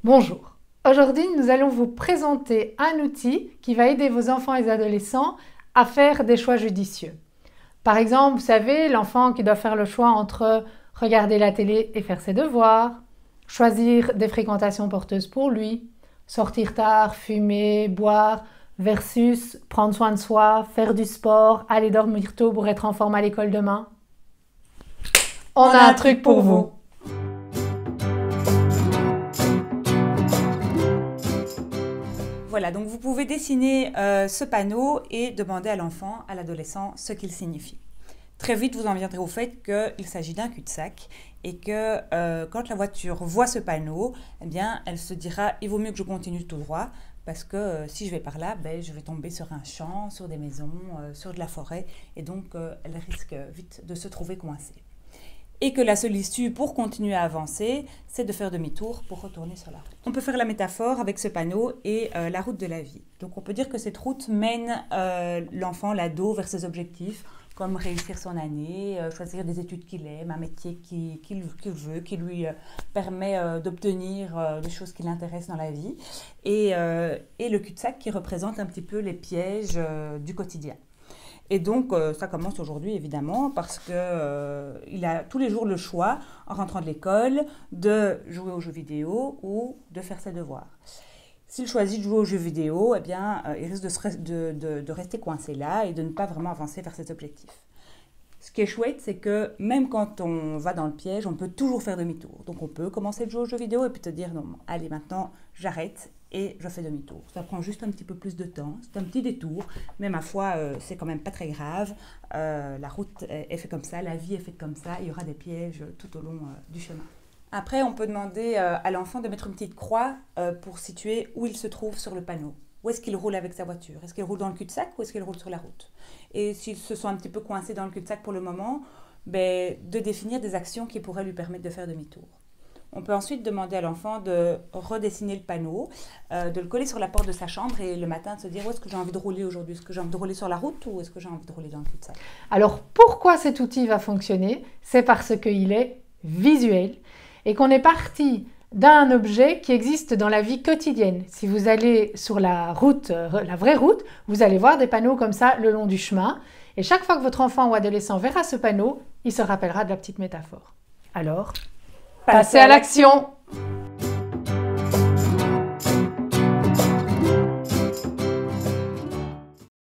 Bonjour, aujourd'hui nous allons vous présenter un outil qui va aider vos enfants et adolescents à faire des choix judicieux. Par exemple, vous savez, l'enfant qui doit faire le choix entre regarder la télé et faire ses devoirs, choisir des fréquentations porteuses pour lui, sortir tard, fumer, boire, versus prendre soin de soi, faire du sport, aller dormir tôt pour être en forme à l'école demain. On a un truc pour vous. Voilà, donc vous pouvez dessiner ce panneau et demander à l'enfant, à l'adolescent, ce qu'il signifie. Très vite, vous en viendrez au fait qu'il s'agit d'un cul-de-sac et que quand la voiture voit ce panneau, eh bien, elle se dira « il vaut mieux que je continue tout droit » parce que si je vais par là, ben, je vais tomber sur un champ, sur des maisons, sur de la forêt et donc elle risque vite de se trouver coincée. Et que la seule issue pour continuer à avancer, c'est de faire demi-tour pour retourner sur la route. On peut faire la métaphore avec ce panneau et la route de la vie. Donc on peut dire que cette route mène l'enfant, l'ado, vers ses objectifs, comme réussir son année, choisir des études qu'il aime, un métier qu'il veut, qui lui permet d'obtenir des choses qui l'intéressent dans la vie. Et le cul-de-sac qui représente un petit peu les pièges du quotidien. Et donc, ça commence aujourd'hui, évidemment, parce qu'il a tous les jours le choix, en rentrant de l'école, de jouer aux jeux vidéo ou de faire ses devoirs. S'il choisit de jouer aux jeux vidéo, eh bien, il risque de rester coincé là et de ne pas vraiment avancer vers ses objectifs. Ce qui est chouette, c'est que même quand on va dans le piège, on peut toujours faire demi-tour. Donc, on peut commencer de jouer aux jeux vidéo et puis te dire, non, allez, maintenant, j'arrête et je fais demi-tour. Ça prend juste un petit peu plus de temps, c'est un petit détour, mais ma foi, c'est quand même pas très grave. La route est faite comme ça, la vie est faite comme ça, il y aura des pièges tout au long du chemin. Après, on peut demander à l'enfant de mettre une petite croix pour situer où il se trouve sur le panneau. Où est-ce qu'il roule avec sa voiture? Est-ce qu'il roule dans le cul-de-sac ou est-ce qu'il roule sur la route? Et s'il se sent un petit peu coincé dans le cul-de-sac pour le moment, ben, de définir des actions qui pourraient lui permettre de faire demi-tour. On peut ensuite demander à l'enfant de redessiner le panneau, de le coller sur la porte de sa chambre et le matin de se dire où est-ce que j'ai envie de rouler aujourd'hui? Est-ce que j'ai envie de rouler sur la route ou est-ce que j'ai envie de rouler dans le cul-de-sac? Alors pourquoi cet outil va fonctionner? C'est parce qu'il est visuel et qu'on est parti d'un objet qui existe dans la vie quotidienne. Si vous allez sur la route, la vraie route, vous allez voir des panneaux comme ça le long du chemin. Et chaque fois que votre enfant ou adolescent verra ce panneau, il se rappellera de la petite métaphore. Alors, passez à l'action!